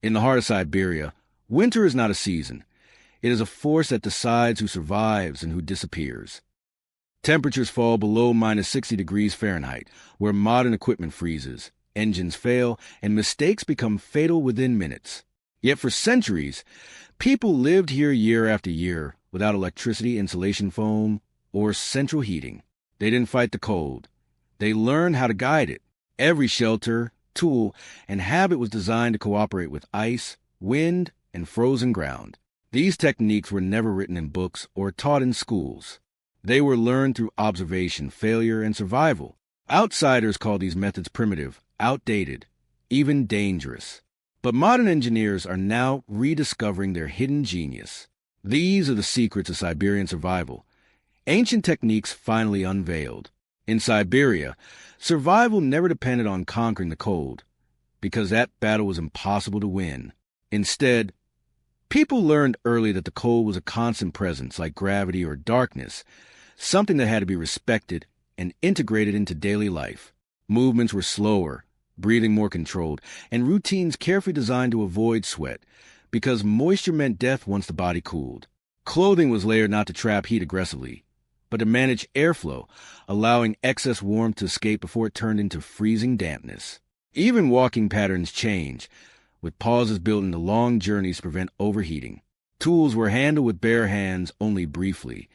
In the heart of Siberia, winter is not a season. It is a force that decides who survives and who disappears. Temperatures fall below minus 60 degrees Fahrenheit, where modern equipment freezes, engines fail, and mistakes become fatal within minutes. Yet for centuries, people lived here year after year without electricity, insulation foam, or central heating. They didn't fight the cold. They learned how to guide it. Every shelter, tool, and habit was designed to cooperate with ice, wind, and frozen ground. These techniques were never written in books or taught in schools. They were learned through observation, failure, and survival. Outsiders call these methods primitive, outdated, even dangerous. But modern engineers are now rediscovering their hidden genius. These are the secrets of Siberian survival. Ancient techniques finally unveiled. In Siberia, survival never depended on conquering the cold, because that battle was impossible to win. Instead, people learned early that the cold was a constant presence, like gravity or darkness, something that had to be respected and integrated into daily life. Movements were slower, breathing more controlled, and routines carefully designed to avoid sweat, because moisture meant death once the body cooled. Clothing was layered not to trap heat aggressively, but to manage airflow, allowing excess warmth to escape before it turned into freezing dampness. Even walking patterns change, with pauses built into long journeys to prevent overheating. Tools were handled with bare hands only briefly,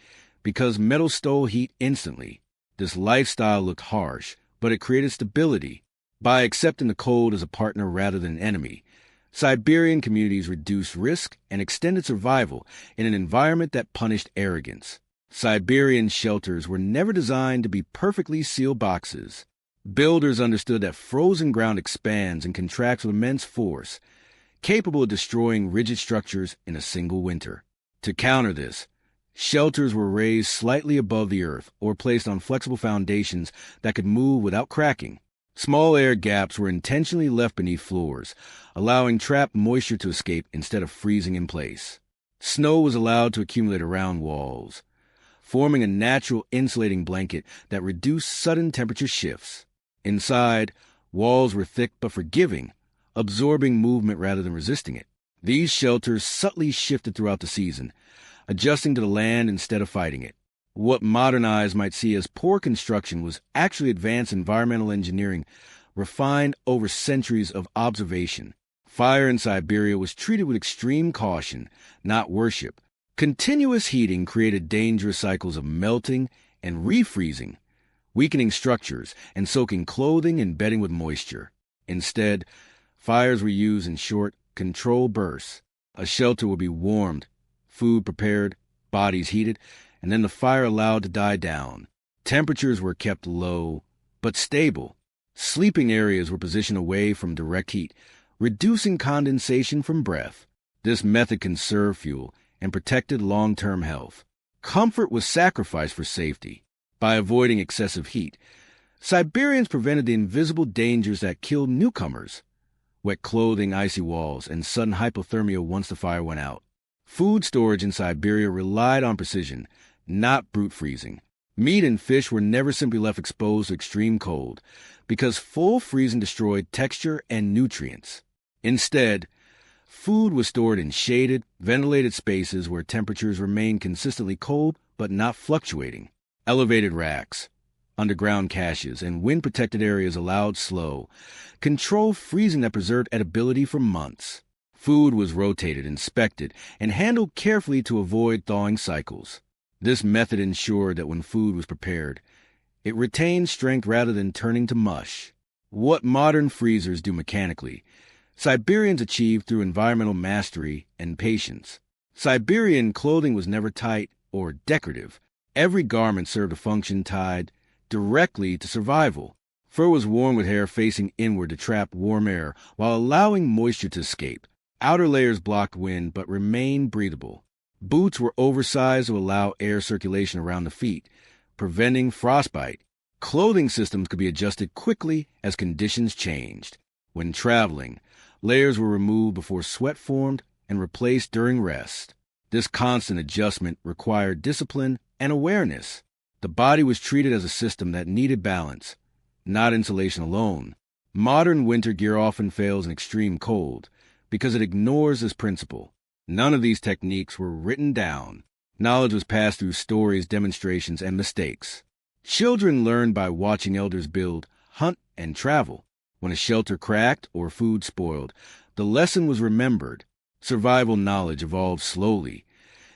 because metal stole heat instantly. This lifestyle looked harsh, but it created stability. By accepting the cold as a partner rather than an enemy, Siberian communities reduced risk and extended survival in an environment that punished arrogance. Siberian shelters were never designed to be perfectly sealed boxes. Builders understood that frozen ground expands and contracts with immense force, capable of destroying rigid structures in a single winter. To counter this, shelters were raised slightly above the earth or placed on flexible foundations that could move without cracking. Small air gaps were intentionally left beneath floors, allowing trapped moisture to escape instead of freezing in place. Snow was allowed to accumulate around walls, forming a natural insulating blanket that reduced sudden temperature shifts. Inside, walls were thick but forgiving, absorbing movement rather than resisting it. These shelters subtly shifted throughout the season, adjusting to the land instead of fighting it. What modern eyes might see as poor construction was actually advanced environmental engineering, refined over centuries of observation. Fire in Siberia was treated with extreme caution, not worship. Continuous heating created dangerous cycles of melting and refreezing, weakening structures and soaking clothing and bedding with moisture. Instead, fires were used in short, controlled bursts. A shelter would be warmed, food prepared, bodies heated, and then the fire allowed to die down. Temperatures were kept low, but stable. Sleeping areas were positioned away from direct heat, reducing condensation from breath. This method conserved fuel and protected long-term health. Comfort was sacrificed for safety. By avoiding excessive heat, Siberians prevented the invisible dangers that killed newcomers: wet clothing, icy walls, and sudden hypothermia once the fire went out. Food storage in Siberia relied on precision, not brute freezing. Meat and fish were never simply left exposed to extreme cold, because full freezing destroyed texture and nutrients. Instead, food was stored in shaded, ventilated spaces where temperatures remained consistently cold but not fluctuating. Elevated racks, underground caches, and wind-protected areas allowed slow, controlled freezing that preserved edibility for months. Food was rotated, inspected, and handled carefully to avoid thawing cycles. This method ensured that when food was prepared, it retained strength rather than turning to mush. What modern freezers do mechanically, Siberians achieved through environmental mastery and patience. Siberian clothing was never tight or decorative. Every garment served a function tied directly to survival. Fur was worn with hair facing inward to trap warm air while allowing moisture to escape. Outer layers blocked wind but remained breathable. Boots were oversized to allow air circulation around the feet, preventing frostbite. Clothing systems could be adjusted quickly as conditions changed. When traveling, layers were removed before sweat formed and replaced during rest. This constant adjustment required discipline and awareness. The body was treated as a system that needed balance, not insulation alone. Modern winter gear often fails in extreme cold, because it ignores this principle. None of these techniques were written down. Knowledge was passed through stories, demonstrations, and mistakes. Children learned by watching elders build, hunt, and travel. When a shelter cracked or food spoiled, the lesson was remembered. Survival knowledge evolved slowly,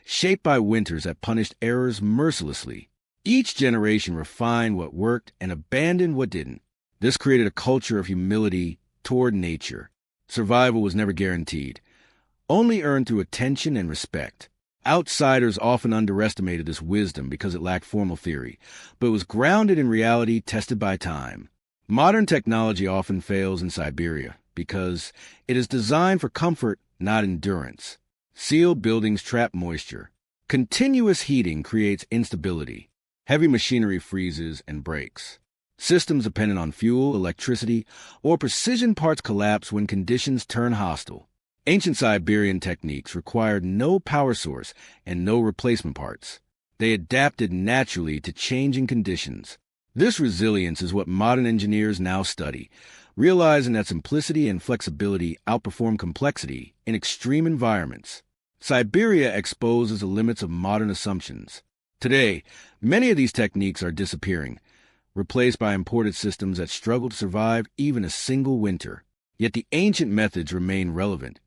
shaped by winters that punished errors mercilessly. Each generation refined what worked and abandoned what didn't. This created a culture of humility toward nature. Survival was never guaranteed, only earned through attention and respect. Outsiders often underestimated this wisdom because it lacked formal theory, but was grounded in reality tested by time. Modern technology often fails in Siberia because it is designed for comfort, not endurance. Sealed buildings trap moisture. Continuous heating creates instability. Heavy machinery freezes and breaks. Systems dependent on fuel, electricity, or precision parts collapse when conditions turn hostile. Ancient Siberian techniques required no power source and no replacement parts. They adapted naturally to changing conditions. This resilience is what modern engineers now study, realizing that simplicity and flexibility outperform complexity in extreme environments. Siberia exposes the limits of modern assumptions. Today, many of these techniques are disappearing, replaced by imported systems that struggle to survive even a single winter. Yet the ancient methods remain relevant,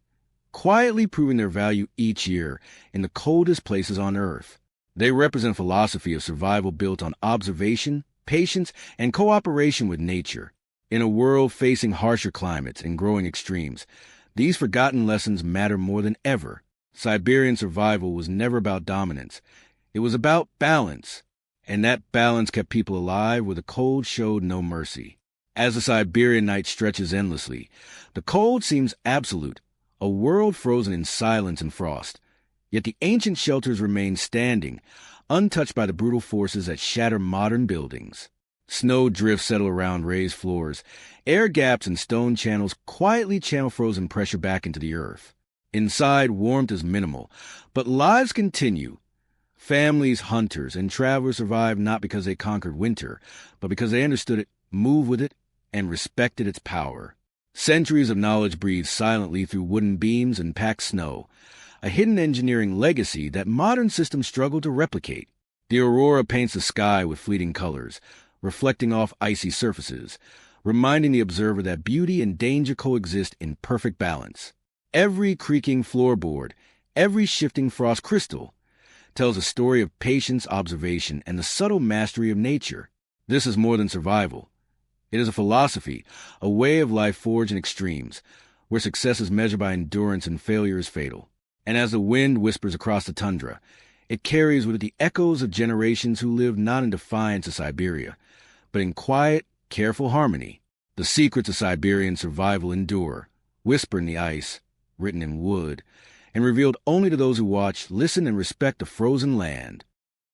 quietly proving their value each year in the coldest places on Earth. They represent a philosophy of survival built on observation, patience, and cooperation with nature. In a world facing harsher climates and growing extremes, these forgotten lessons matter more than ever. Siberian survival was never about dominance. It was about balance, and that balance kept people alive where the cold showed no mercy. As the Siberian night stretches endlessly, the cold seems absolute, a world frozen in silence and frost. Yet the ancient shelters remain standing, untouched by the brutal forces that shatter modern buildings. Snow drifts settle around raised floors. Air gaps and stone channels quietly channel frozen pressure back into the earth. Inside, warmth is minimal, but lives continue. Families, hunters, and travelers survive not because they conquered winter, but because they understood it, moved with it, and respected its power. Centuries of knowledge breathe silently through wooden beams and packed snow, a hidden engineering legacy that modern systems struggle to replicate. The aurora paints the sky with fleeting colors, reflecting off icy surfaces, reminding the observer that beauty and danger coexist in perfect balance. Every creaking floorboard, every shifting frost crystal, tells a story of patience, observation, and the subtle mastery of nature. This is more than survival. It is a philosophy, a way of life forged in extremes, where success is measured by endurance and failure is fatal. And as the wind whispers across the tundra, it carries with it the echoes of generations who lived not in defiance of Siberia, but in quiet, careful harmony. The secrets of Siberian survival endure, whispered in the ice, written in wood, and revealed only to those who watch, listen, and respect the frozen land.